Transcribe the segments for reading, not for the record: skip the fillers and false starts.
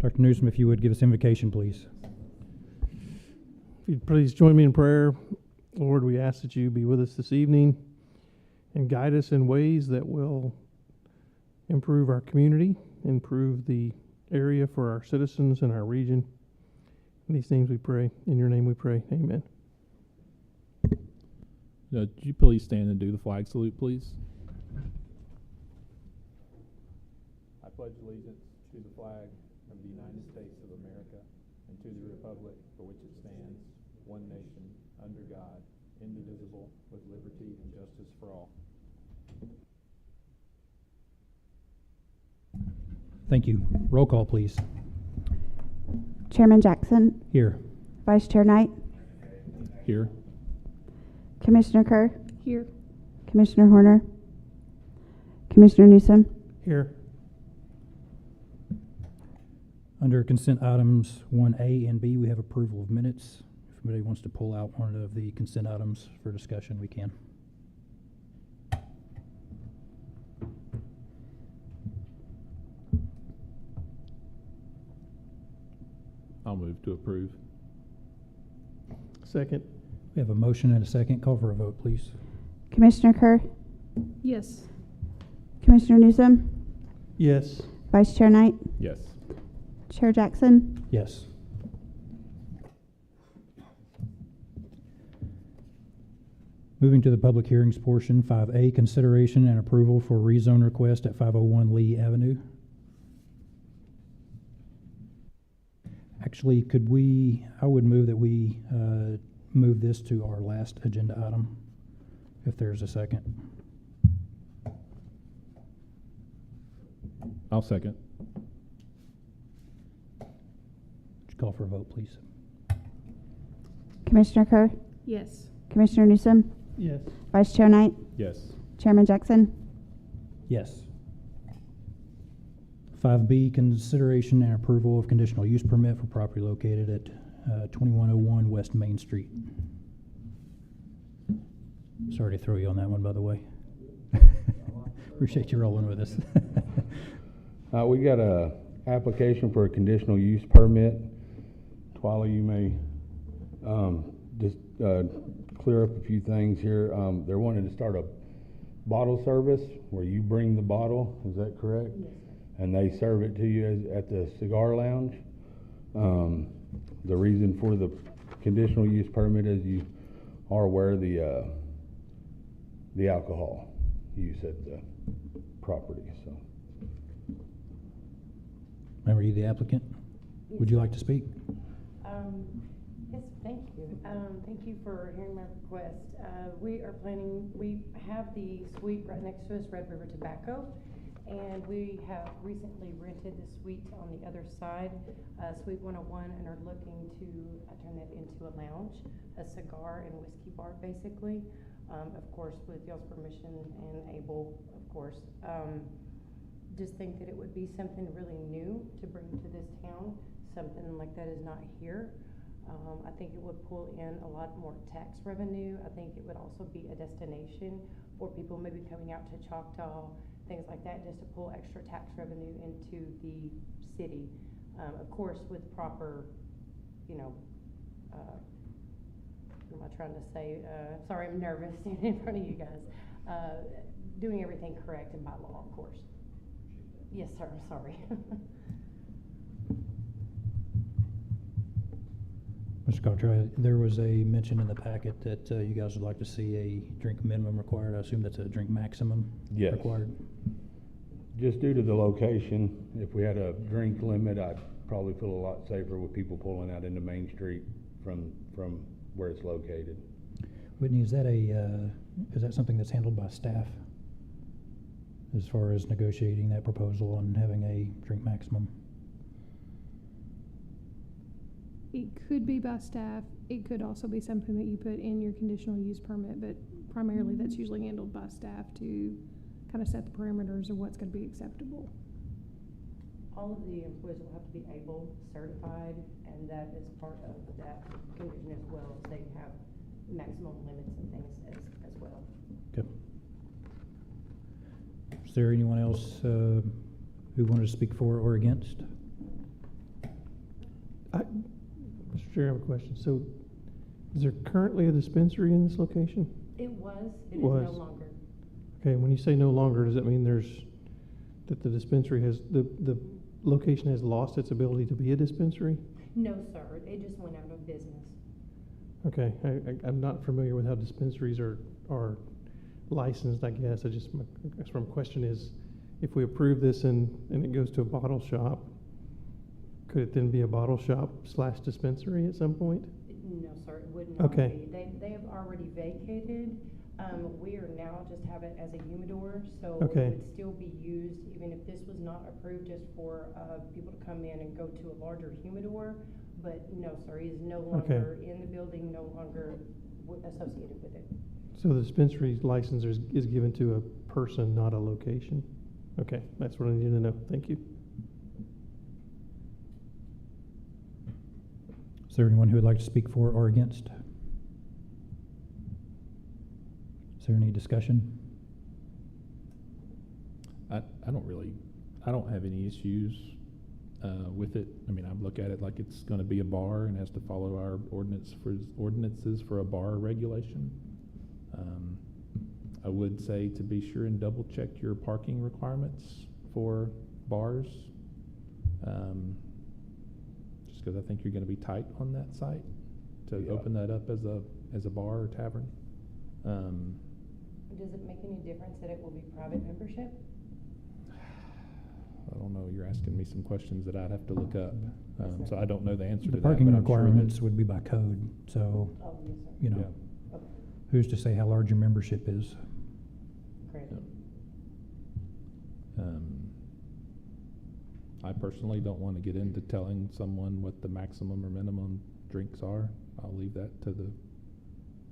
Dr. Newsom, if you would give us invocation, please. If you'd please join me in prayer. Lord, we ask that you be with us this evening and guide us in ways that will improve our community, improve the area for our citizens and our region. In these things we pray. In your name we pray. Amen. Could you please stand and do the flag salute, please? I pledge allegiance to the flag of the United States of America and to the republic for which it stands, one nation, under God, indivisible, with liberty and justice for all. Thank you. Roll call, please. Chairman Jackson, Here. Vice Chair Knight, Here. Commissioner Kerr, Here. Commissioner Horner, Commissioner Newsom. Here. Under consent items 1A and B, we have approval of minutes. If anybody wants to pull out one of the consent items for discussion, we can. I'll move to approve. Second. We have a motion and a second. Call for a vote, please. Commissioner Kerr, Yes. Commissioner Newsom, Yes. Vice Chair Knight, Yes. Chair Jackson. Yes. Moving to the public hearings portion, 5A, consideration and approval for rezone request at 501 Lee Avenue. Actually, I would move that we move this to our last agenda item, if there's a second. I'll second. Would you call for a vote, please? Commissioner Kerr, Yes. Commissioner Newsom, Yes. Vice Chair Knight, Yes. Chairman Jackson. Yes. 5B, consideration and approval of conditional use permit for property located at 2101 West Main Street. Sorry to throw you on that one, by the way. Appreciate you rolling with us. We got a application for a conditional use permit. Twila, you may just clear up a few things here. They're wanting to start a bottle service where you bring the bottle. Is that correct? Yes. And they serve it to you at the cigar lounge. The reason for the conditional use permit, as you are aware, the alcohol use at the property. So. Remember you the applicant? Would you like to speak? Yes, thank you. Thank you for hearing my request. We have the suite right next to us, Red River Tobacco, and we have recently rented the suite on the other side, Suite 101, and are looking to turn that into a lounge, a cigar and whiskey bar, basically. Of course, with y'all's permission and able, of course. Just think that it would be something really new to bring to this town. Something like that is not here. I think it would pull in a lot more tax revenue. I think it would also be a destination for people maybe coming out to Choctaw, things like that, just to pull extra tax revenue into the city. Of course, with proper, what am I trying to say? Sorry, I'm nervous standing in front of you guys. Doing everything correct and by law, of course. Yes, sir, I'm sorry. Mr. Cottrell, there was a mention in the packet that you guys would like to see a drink minimum required. I assume that's a drink maximum required? Just due to the location, if we had a drink limit, I'd probably feel a lot safer with people pulling out into Main Street from where it's located. Whitney, is that something that's handled by staff as far as negotiating that proposal on having a drink maximum? It could be by staff. It could also be something that you put in your conditional use permit, but primarily that's usually handled by staff to kind of set the parameters of what's going to be acceptable. All of the employees will have to be able certified, and that is part of that condition as well, as they have maximum limits and things as well. Okay. Is there anyone else who wanted to speak for or against? Mr. Chair, I have a question. So, is there currently a dispensary in this location? It was, it is Was. no longer. Okay, when you say no longer, does that mean that the dispensary has, the location has lost its ability to be a dispensary? No, sir, it just went out of business. Okay, I'm not familiar with how dispensaries are licensed, I guess. I guess my question is, if we approve this and it goes to a bottle shop, could it then be a bottle shop / dispensary at some point? No, sir, it would not Okay. be. They have already vacated. We are now just have it as a humidor, so Okay. it would still be used, even if this was not approved just for, people to come in and go to a larger humidor. But no, sir, he is no longer in the building, no longer associated with it. So the dispensary license is given to a person, not a location? Okay, that's what I needed to know. Thank you. Is there anyone who would like to speak for or against? Is there any discussion? I don't have any issues with it. I mean, I look at it like it's gonna be a bar and has to follow our ordinances for a bar regulation. I would say to be sure and double check your parking requirements for bars. Just cause I think you're gonna be tight on that site to open that up as a bar or tavern. Does it make any difference that it will be private membership? I don't know, you're asking me some questions that I'd have to look up, so I don't know the answer to The that. parking but I'm sure that- requirements would be by code, so, Oh, yes, sir. you know, Yeah. Okay, who's to say how large your membership is? great. I personally don't want to get into telling someone what the maximum or minimum drinks are. I'll leave that to the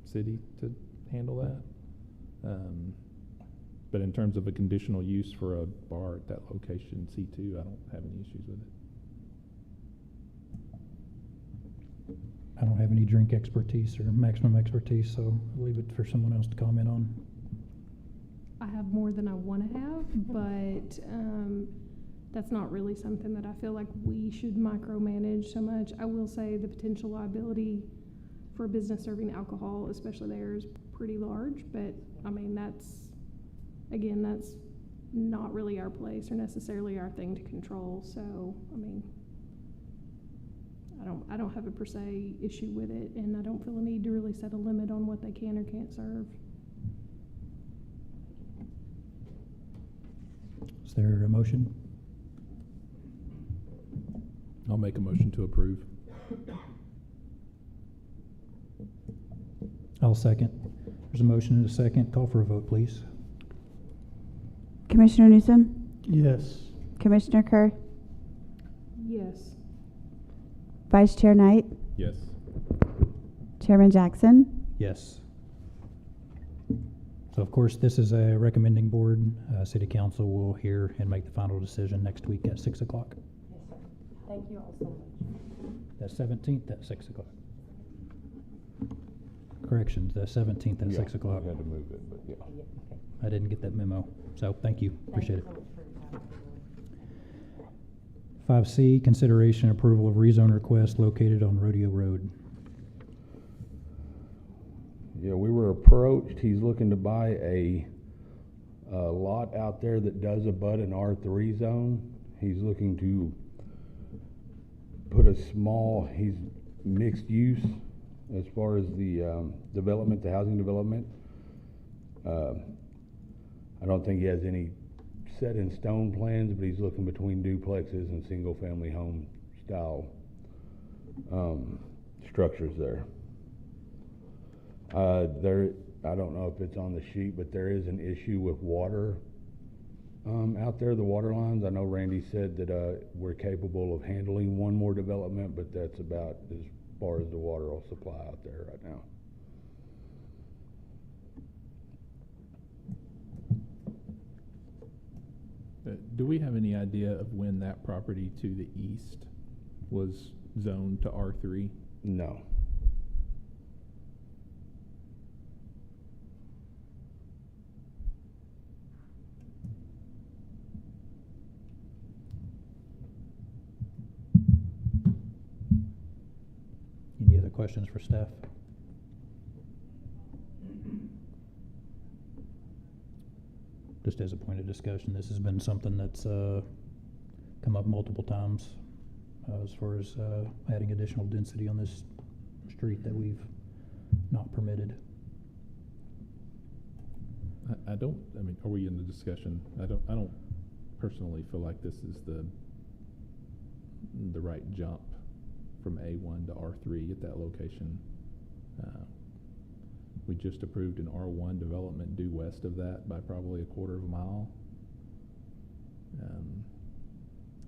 city to handle that. But in terms of a conditional use for a bar at that location, C2, I don't have any issues with it. I don't have any drink expertise or maximum expertise, so I'll leave it for someone else to comment on. I have more than I want to have, but that's not really something that I feel like we should micromanage so much. I will say the potential liability for a business serving alcohol, especially there, is pretty large, but I mean, that's not really our place or necessarily our thing to control. So, I mean, I don't have a per se issue with it, and I don't feel a need to really set a limit on what they can or can't serve. Is there a motion? I'll make a motion to approve. I'll second. There's a motion and a second. Call for a vote, please. Commissioner Newsom, Yes. Commissioner Kerr, Yes. Vice Chair Knight, Yes. Chairman Jackson. Yes. So of course, this is a recommending board. City Council will hear and make the final decision next week at 6 o'clock. Yes, sir. Thank you all so much. The 17th at 6 o'clock. Corrections, the 17th at 6 o'clock. We had to move it, but yeah. Yeah, okay. I didn't get that memo, so thank you. Appreciate it. Thank you so much for your time. 5C, consideration and approval of rezone request located on Rodeo Road. Yeah, we were approached. He's looking to buy a lot out there that does abut an R3 zone. He's looking to put he's mixed use as far as the development, the housing development. I don't think he has any set in stone plans, but he's looking between duplexes and single family home style structures there. I don't know if it's on the sheet, but there is an issue with water out there, the water lines. I know Randy said that we're capable of handling one more development, but that's about as far as the water will supply out there right now. Do we have any idea of when that property to the east was zoned to R3? No. questions for staff? Just as a point of discussion, this has been something that's come up multiple times as far as adding additional density on this street that we've not permitted. I mean, are we in the discussion? I don't personally feel like this is the right jump from A1 to R3 at that location. We just approved an R1 development due west of that by probably a quarter of a mile.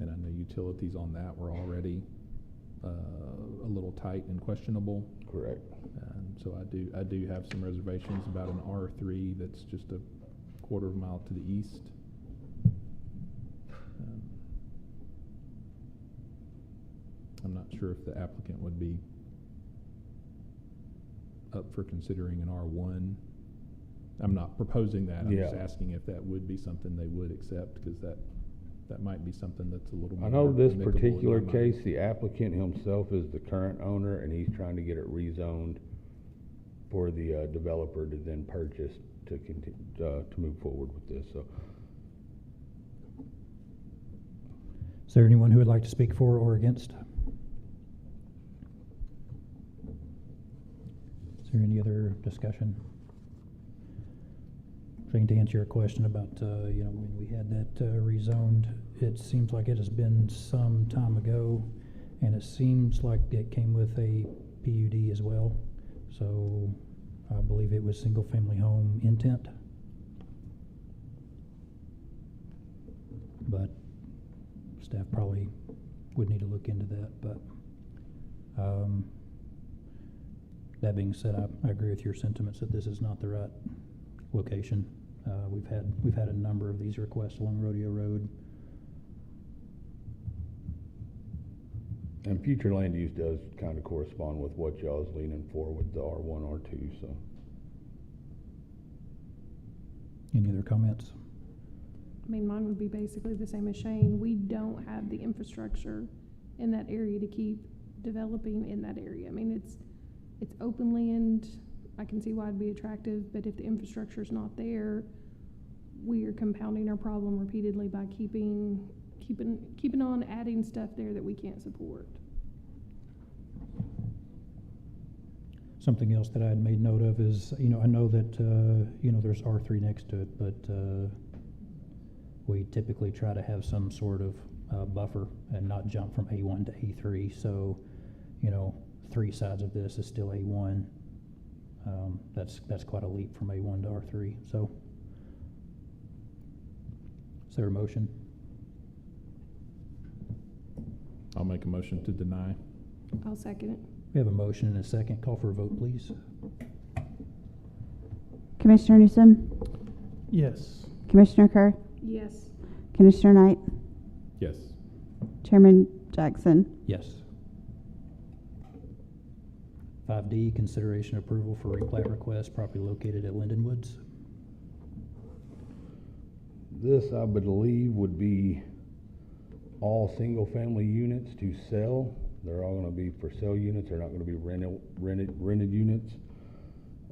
And I know utilities on that were already a little tight and questionable. Correct. So I do have some reservations about an R3 that's just a quarter of a mile to the east. I'm not sure if the applicant would be up for considering an R1. I'm not proposing that. I'm just asking if that would be something they would accept, because that might be something that's a little more. I know this amicable in particular my mind. case, the applicant himself is the current owner, and he's trying to get it rezoned for the developer to then purchase to continue to move forward with this. So, Is there anyone who would like to speak for or against? Is there any other discussion? Trying to answer your question about, when we had that rezoned, it seems like it has been some time ago, and it seems like it came with a PUD as well. So I believe it was single-family home intent. But staff probably would need to look into that, but that being said, I agree with your sentiments that this is not the right location. We've had a number of these requests along Rodeo Road. and future land use does kind of correspond with what y'all is leaning for with the R1, R2, so. Any other comments? I mean, mine would be basically the same as Shane. We don't have the infrastructure in that area to keep developing in that area. I mean, it's open land. I can see why it'd be attractive, but if the infrastructure's not there, we are compounding our problem repeatedly by keeping on adding stuff there that we can't support. Something else that I had made note of is, I know that, there's R3 next to it, but we typically try to have some sort of buffer and not jump from A1 to A3. So, 3 sides of this is still A1. That's quite a leap from A1 to R3. So, is there a motion? I'll make a motion to deny. I'll second it. We have a motion and a second. Call for a vote, please. Commissioner Newsom, Yes. Commissioner Kerr, Yes. Commissioner Knight, Yes. Chairman Jackson. Yes. 5D, consideration approval for replat request, property located at Linden Woods. This, I believe, would be all single-family units to sell. They're all gonna be for sale units. They're not gonna be rented units.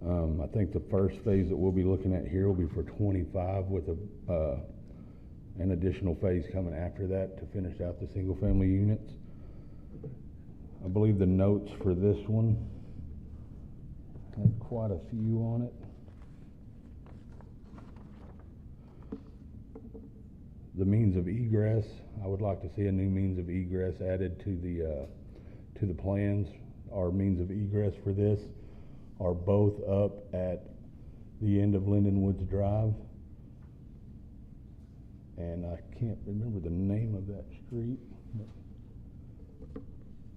I think the first phase that we'll be looking at here will be for 25 with an additional phase coming after that to finish out the single-family units. I believe the notes for this one had quite a few on it. The means of egress, I would like to see a new means of egress added to the plans. Our means of egress for this are both up at the end of Linden Woods Drive. And I can't remember the name of that street,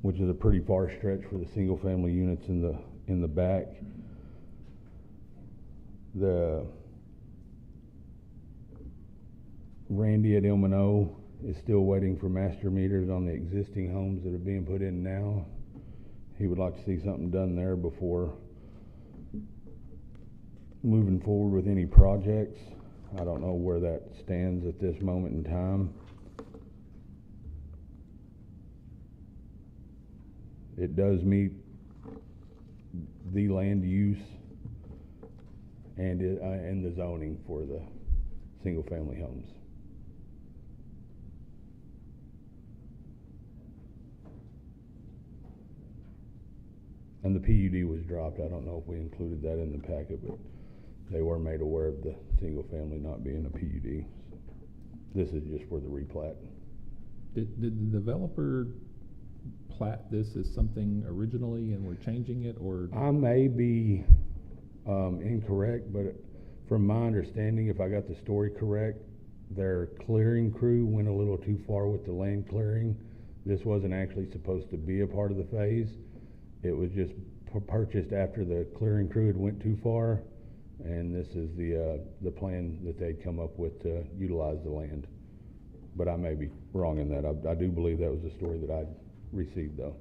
which is a pretty far stretch for the single-family units in the back. The Randy at M&O is still waiting for master meters on the existing homes that are being put in now. He would like to see something done there before moving forward with any projects. I don't know where that stands at this moment in time. It does meet the land use and the zoning for the single-family homes. And the PUD was dropped. I don't know if we included that in the packet, but they were made aware of the single-family not being a PUD. So this is just for the replat. Did the developer plat this as something originally and we're changing it, or? I may be incorrect, but from my understanding, if I got the story correct, their clearing crew went a little too far with the land clearing. This wasn't actually supposed to be a part of the phase. It was just purchased after the clearing crew had went too far, and this is the plan that they'd come up with to utilize the land. But I may be wrong in that. I do believe that was the story that I received, though.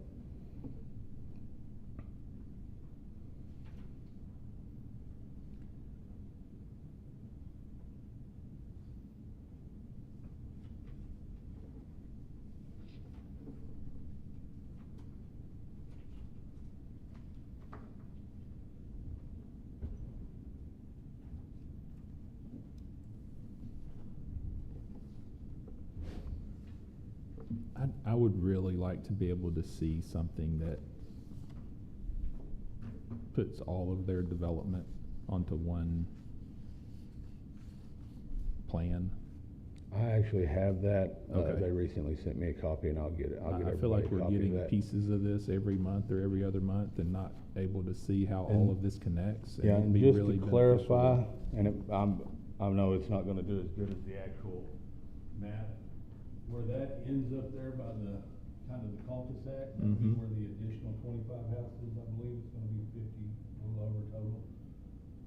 I would really like to be able to see something that puts all of their development onto one plan. I actually have that. Okay. They recently sent me a copy, and I'll get it. I feel like we're getting pieces of this every month or every other month and not able to see how all of this connects. Yeah, it'd and be just really to beneficial. clarify, and I know it's not gonna do as good as the actual map. Where that ends up there by the, kind of the cul-de-sac, that'd be Mhm. where the additional 25 houses, I believe it's gonna be 50, a little over total.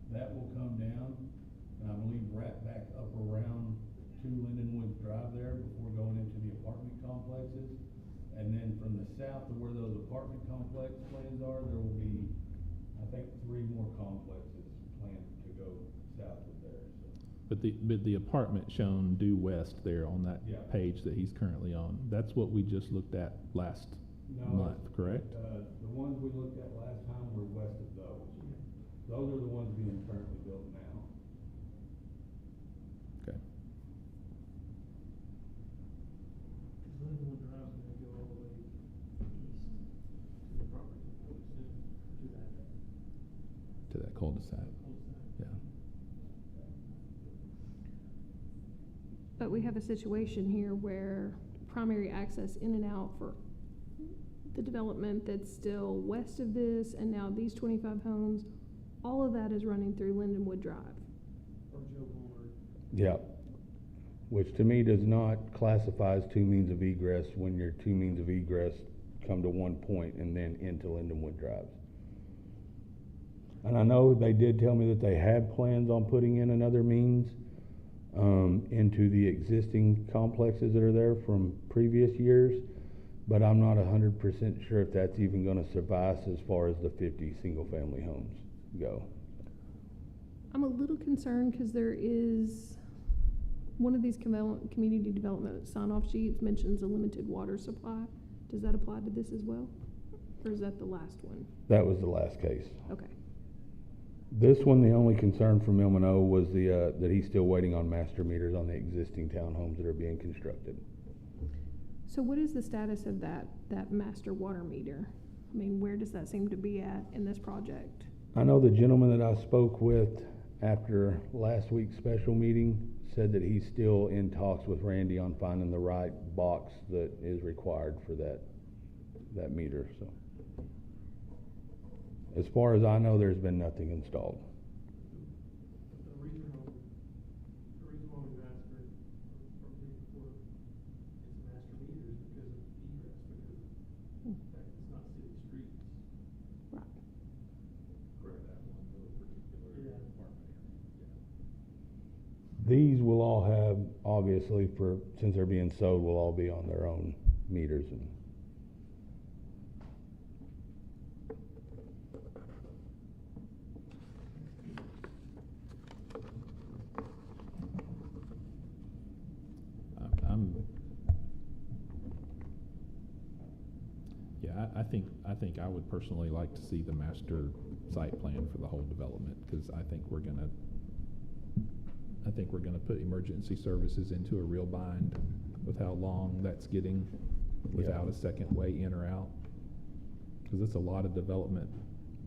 That will come down, and I believe wrap back up around to Lindenwood Drive there before going into the apartment complexes. And then from the south to where those apartment complex plans are, there will be, I think, 3 more complexes planned to go south of there, so. But the apartment shown due west there on that Yeah. page that he's currently on, that's what we just looked at last No, month, correct? The ones we looked at last time were west of those. Those are the ones being currently built now. Okay. Lindenwood Drive's gonna go all the way east to the property, I would assume, To that cul-de-sac, yeah. But we have a situation here where primary access in and out for the development that's still west of this, and now these 25 homes, all of that is running through Lindenwood Drive. Or Joe Boulevard. Yeah. Which to me does not classify as 2 means of egress when your 2 means of egress come to one point and then into Lindenwood Drive. And I know they did tell me that they had plans on putting in another means into the existing complexes that are there from previous years, but I'm not 100% sure if that's even gonna suffice as far as the 50 single-family homes go. I'm a little concerned because there is, one of these community development sign-off sheets mentions a limited water supply. Does that apply to this as well? Or is that the last one? That was the last case. Okay. This one, the only concern from M&O was that he's still waiting on master meters on the existing townhomes that are being constructed. So what is the status of that master water meter? I mean, where does that seem to be at in this project? I know the gentleman that I spoke with after last week's special meeting said that he's still in talks with Randy on finding the right box that is required for that meter, so. As far as I know, there's been nothing installed. The reason why we've asked for it's master meters because of egress, because of fact it's not city streets. Right. For that one little particular apartment area. These will all have, obviously, since they're being sold, will all be on their own meters and. I think I would personally like to see the master site plan for the whole development, because I think we're gonna put emergency services into a real bind with how long that's getting without a second way in or out. Because it's a lot of development.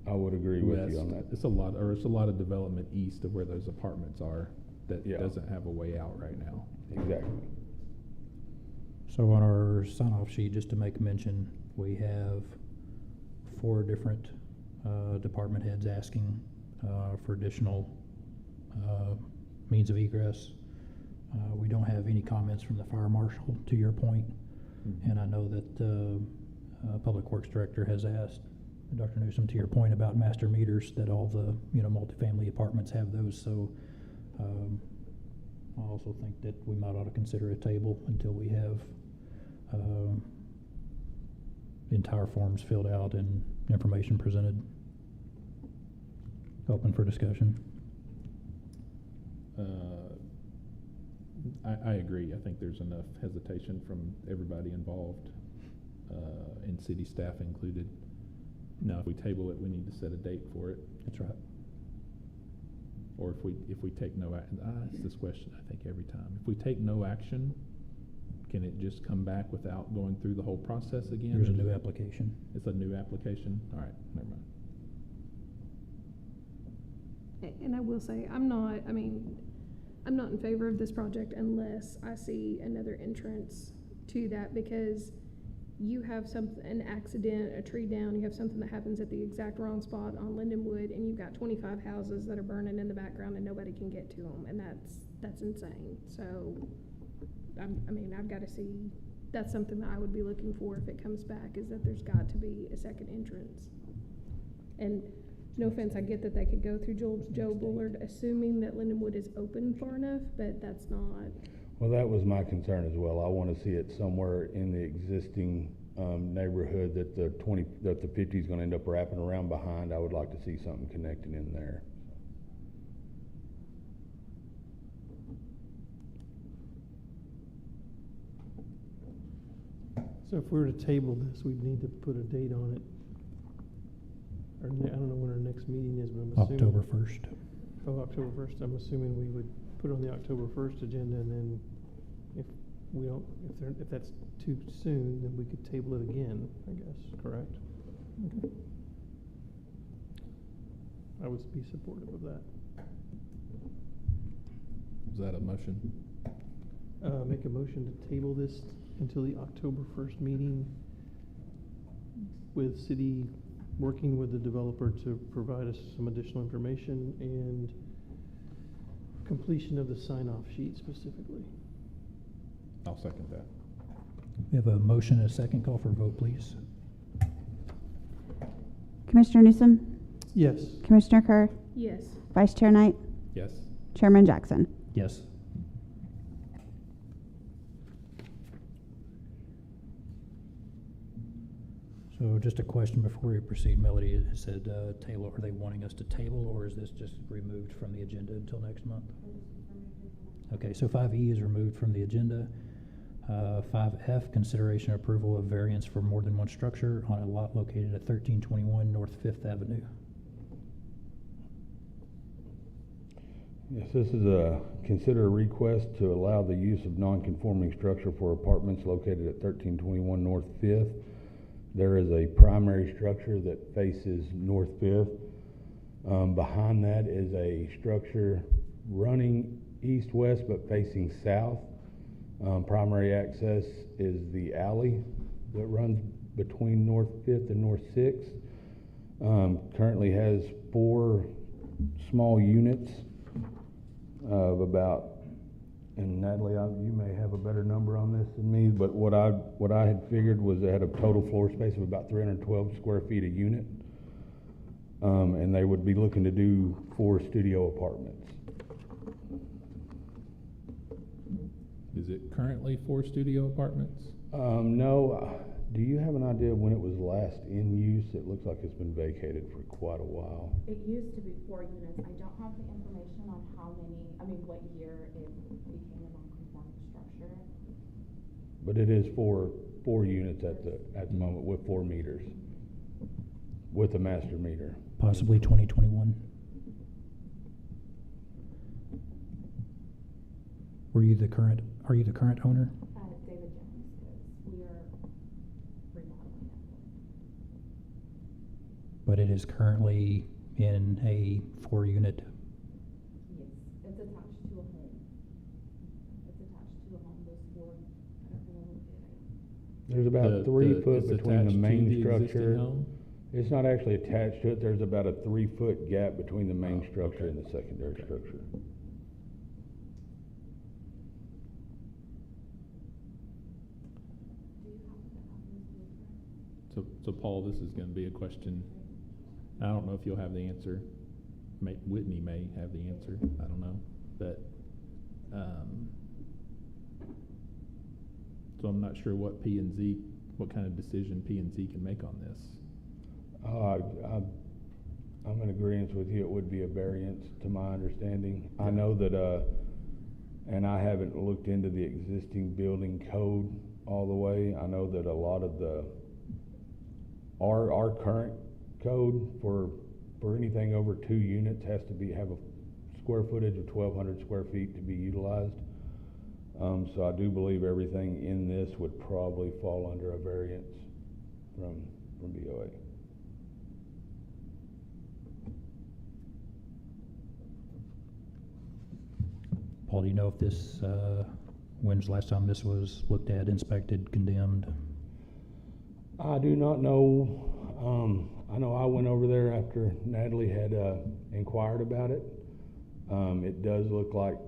I would agree with you on that. It's a lot of development east of where those apartments are that Yeah. doesn't have a way out right now. Exactly. So on our sign-off sheet, just to make mention, we have 4 different department heads asking for additional means of egress. We don't have any comments from the fire marshal, to your point. And I know that Public Works Director has asked Dr. Newsom, to your point about master meters, that all the, multifamily apartments have those. So I also think that we might ought to consider a table until we have the entire forms filled out and information presented. Open for discussion. I agree. I think there's enough hesitation from everybody involved, and city staff included. Now, if we table it, we need to set a date for it. That's right. Or if we take no action, it's this question I think every time. If we take no action, can it just come back without going through the whole process again? There's a new application. It's a new application? All right, never mind. And I will say, I'm not in favor of this project unless I see another entrance to that, because you have an accident, a tree down, you have something that happens at the exact wrong spot on Lindenwood, and you've got 25 houses that are burning in the background and nobody can get to them, and that's insane. So, I've got to see, that's something that I would be looking for if it comes back, is that there's got to be a second entrance. And no offense, I get that they could go through Joe Bullard, assuming that Lindenwood is open far enough, but that's not. Well, that was my concern as well. I want to see it somewhere in the existing neighborhood that the 50 is going to end up wrapping around behind. I would like to see something connected in there. So if we were to table this, we'd need to put a date on it. Or I don't know when our next meeting is, but I'm assuming. October 1st. Oh, October 1st. I'm assuming we would put it on the October 1st agenda, and then if that's too soon, then we could table it again, I guess, correct? Okay. I would be supportive of that. Is that a motion? Make a motion to table this until the October 1st meeting, with city working with the developer to provide us some additional information and completion of the sign-off sheet specifically. I'll second that. We have a motion and a second. Call for a vote, please. Commissioner Newsom, Yes. Commissioner Kerr, Yes. Vice Chair Knight, Yes? Chairman Jackson. Yes. So just a question before we proceed, Melody. It said table. Are they wanting us to table, or is this just removed from the agenda until next month? Okay, so 5E is removed from the agenda. 5F, consideration and approval of variance for more than one structure on a lot located at 1321 North 5th Avenue. Yes, this is consider a request to allow the use of non-conforming structure for apartments located at 1321 North 5th. There is a primary structure that faces North 5th. Behind that is a structure running east-west but facing south. Primary access is the alley that runs between North 5th and North 6th. Currently has 4 small units of about, and Natalie, you may have a better number on this than me, but what I had figured was it had a total floor space of about 312 square feet a unit. And they would be looking to do 4 studio apartments. Is it currently 4 studio apartments? No. Do you have an idea of when it was last in use? It looks like it's been vacated for quite a while. It used to be 4 units. I don't have the information on what year it became a non-conforming structure. But it is four units at the moment with 4 meters. with a master meter. Possibly 2021. Are you the current owner? David Jones is, we are remodeling it. But it is currently in a 4-unit. Yes, it's attached to a home. It's attached to a home, those four, I don't remember the area. There's about 3 foot it's between the attached to main the existing structure. home? It's not actually attached to it. There's about a 3 foot gap between the main Oh, structure okay. and the secondary Okay. structure. Do you happen to have those blueprints? So Paul, this is gonna be a question, I don't know if you'll have the answer. Whitney may have the answer, I don't know, but, so I'm not sure what what kind of decision P and Z can make on this. I'm in agreement with you. It would be a variance to my understanding. I Yeah. know that, and I haven't looked into the existing building code all the way. I know that a lot of our current code for anything over 2 units has to have a square footage of 1,200 square feet to be utilized. So I do believe everything in this would probably fall under a variance from BOA. Paul, do you know if this, when's the last time this was looked at, inspected, condemned? I do not know. I know I went over there after Natalie had inquired about it. It does look like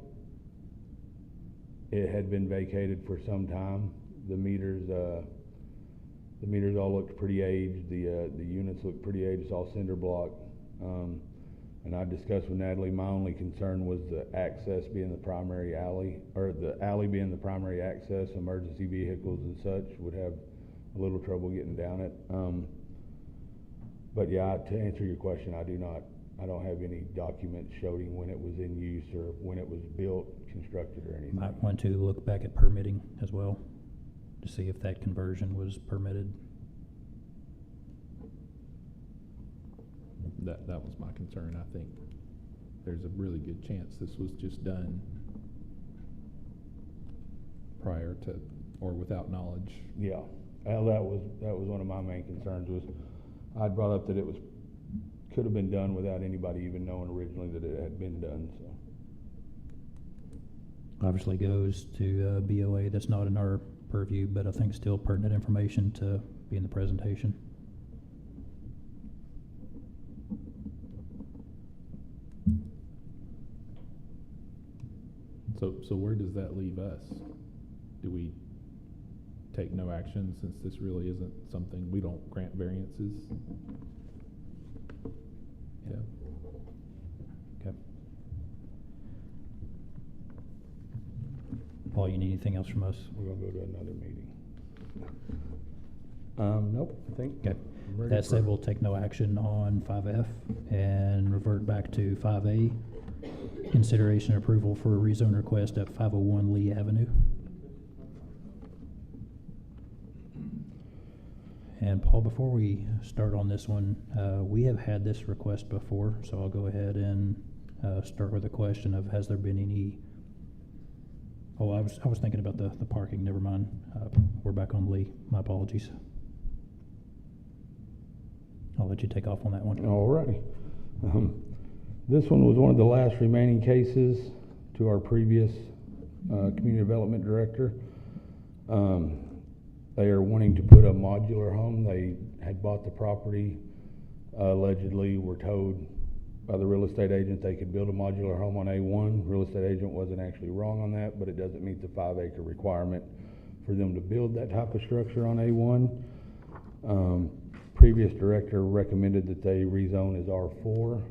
it had been vacated for some time. The meters all looked pretty aged. The units looked pretty aged. It's all cinder block. And I discussed with Natalie, my only concern was the access being the primary alley, or the alley being the primary access. Emergency vehicles and such would have a little trouble getting down it. But yeah, to answer your question, I don't have any documents showing when it was in use or when it was built, constructed, or anything. Might want to look back at permitting as well, to see if that conversion was permitted. That was my concern. I think there's a really good chance this was just done prior to, or without knowledge. Yeah, well, that was one of my main concerns. Was I'd brought up that could have been done without anybody even knowing originally that it had been done. So Obviously goes to BOA. That's not in our purview, but I think still pertinent information to be in the presentation. So where does that leave us? Do we take no action since this really isn't something, we don't grant variances? Yeah. Okay. Paul, you need anything else from us? we're gonna go to another meeting. Nope. I think. Okay. I'm ready That said, for- we'll take no action on 5F and revert back to 5A. Consideration and approval for a rezone request at 501 Lee Avenue. And Paul, before we start on this one, we have had this request before, so I'll go ahead and start with a question of, has there been any... Oh, I was thinking about the parking, never mind. We're back on Lee, my apologies. I'll let you take off on that one. All righty. This one was one of the last remaining cases to our previous community development director. They are wanting to put a modular home. They had bought the property, allegedly were told by the real estate agent they could build a modular home on A1. Real estate agent wasn't actually wrong on that, but it doesn't meet the 5-acre requirement for them to build that type of structure on A1. Previous director recommended that they rezone as R4.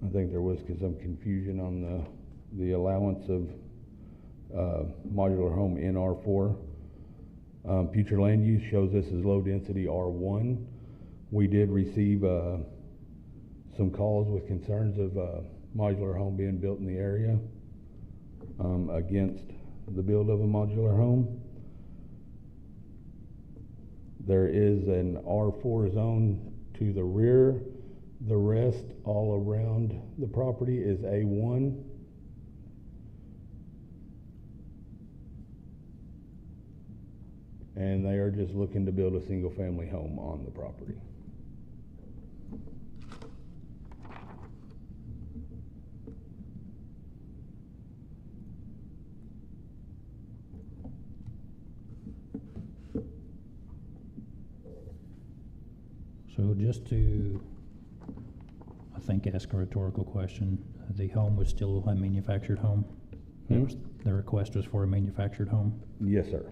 I think there was some confusion on the allowance of modular home in R4. Future land use shows this as low density R1. We did receive some calls with concerns of modular home being built in the area against the build of a modular home. There is an R4 zone to the rear. The rest all around the property is A1. And they are just looking to build a single-family home on the property. So just to, I think, ask a rhetorical question, the home was still a manufactured home? The request was for a manufactured home? Yes, sir.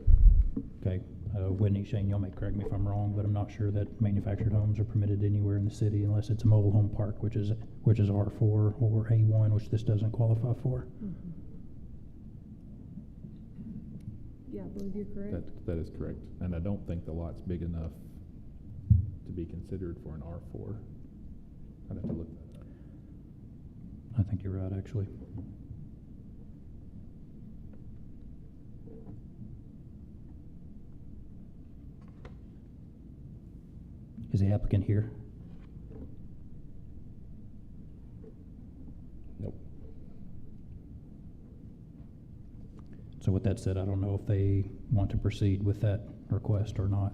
Okay. Whitney, Shane, y'all may correct me if I'm wrong, but I'm not sure that manufactured homes are permitted anywhere in the city unless it's a mobile home park, which is R4 or A1, which this doesn't qualify for. Yeah, I believe you're correct. That is correct, and I don't think the lot's big enough to be considered for an R4. I'd have to look that up. I think you're right, actually. Is the applicant here? Nope. So with that said, I don't know if they want to proceed with that request or not.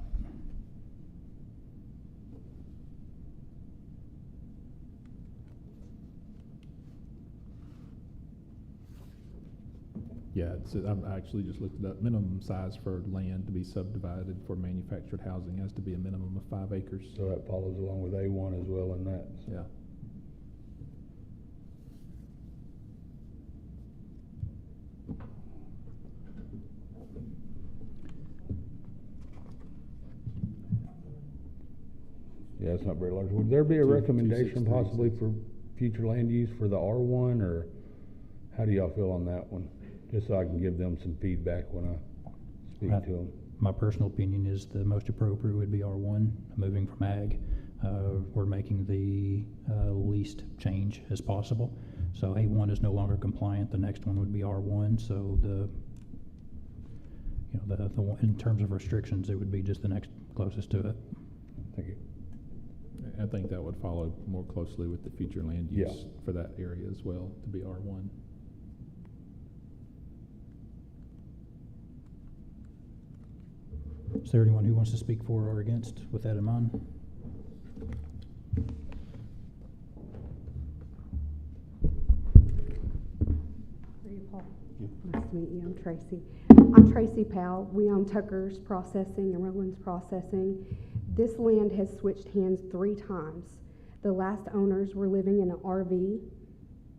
Yeah, I'm actually just looked it up. Minimum size for land to be subdivided for manufactured housing has to be a minimum of 5 acres. So that follows along with A1 as well in that. Yeah. Yeah, it's not very large. Would there be a recommendation 263. possibly for future land use for the R1, or how do y'all feel on that one? Just so I can give them some feedback when I speak to them. My personal opinion is the most appropriate would be R1, moving from ag. We're making the least change as possible. So A1 is no longer compliant. The next one would be R1. So the one, in terms of restrictions, it would be just the next closest to it. Thank you. I think that would follow more closely with the future land Yeah. use for that area as well, to be R1. Is there anyone who wants to speak for or against with that in mind? Are you Paul? Nice to meet you. I'm Tracy. I'm Tracy Powell. We own Tucker's Processing and Roland's Processing. This land has switched hands 3 times. The last owners were living in an RV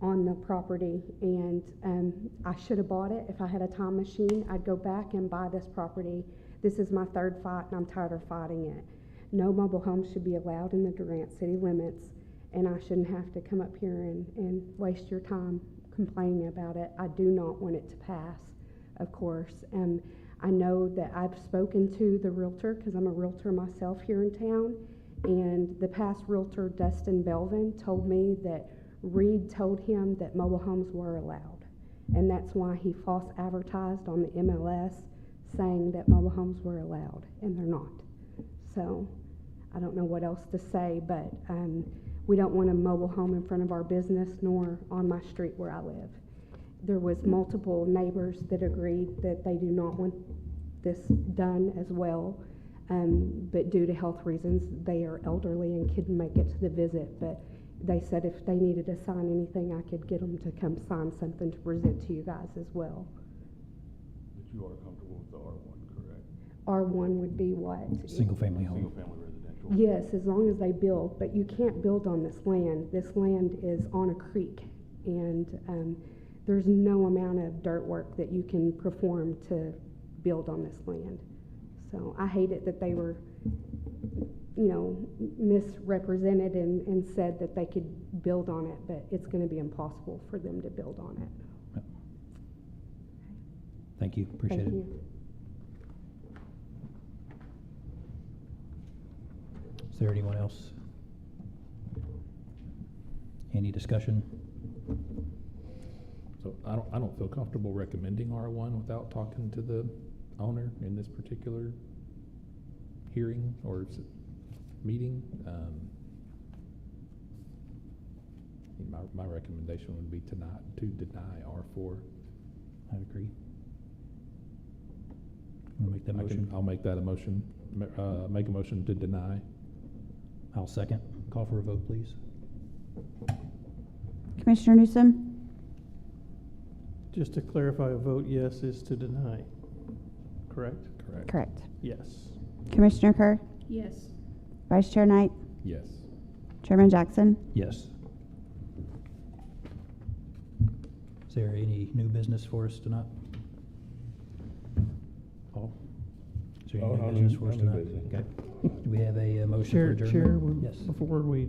on the property, and I should have bought it. If I had a time machine, I'd go back and buy this property. This is my 3rd fight, and I'm tired of fighting it. No mobile homes should be allowed in the Durant city limits, and I shouldn't have to come up here and waste your time complaining about it. I do not want it to pass, of course. I know that I've spoken to the realtor, because I'm a realtor myself here in town, and the past realtor, Dustin Belvin, told me that Reed told him that mobile homes were allowed, and that's why he false advertised on the MLS saying that mobile homes were allowed, and they're not. So I don't know what else to say, but we don't want a mobile home in front of our business nor on my street where I live. There was multiple neighbors that agreed that they do not want this done as well, but due to health reasons, they are elderly and couldn't make it to the visit. But they said if they needed to sign anything, I could get them to come sign something to present to you guys as well. But you are comfortable with the R1, correct? R1 would be what? Single family home. Single-family residential? Yes, as long as they build, but you can't build on this land. This land is on a creek, and there's no amount of dirt work that you can perform to build on this land. So I hate it that they were, misrepresented and said that they could build on it, but it's going to be impossible for them to build on it. Yep. Thank you. Appreciate Thank it. you. Is there anyone else? Any discussion? So I don't feel comfortable recommending R1 without talking to the owner in this particular hearing or meeting. My recommendation would be to deny R4. I agree. Want to make that motion? I'll make that a motion, make a motion to deny. I'll second. Call for a vote, please. Commissioner Newsom, Just to clarify, a vote yes is to deny, correct? Correct. correct. Yes. Commissioner Kerr, Yes. Vice Chair Knight, Yes. Chairman Jackson. Yes. Is there any new business for us tonight? Paul? Is there any new business for us tonight? Okay. Do we have a motion for adjournment? Chair, Yes. before we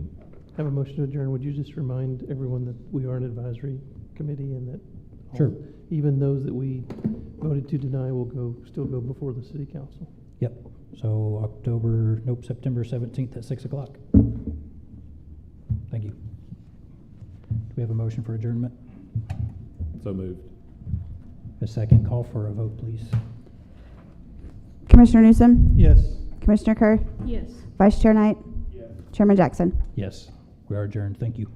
have a motion to adjourn, would you just remind everyone that we are an advisory committee and that all- Sure. even those that we voted to deny will still go before the city council? Yep. So September 17th at 6 o'clock. Thank you. Do we have a motion for adjournment? So moved. A second. Call for a vote, please. Commissioner Newsom, Yes. Commissioner Kerr, Yes. Vice Chair Knight, Chairman Jackson. Yes. We are adjourned. Thank you.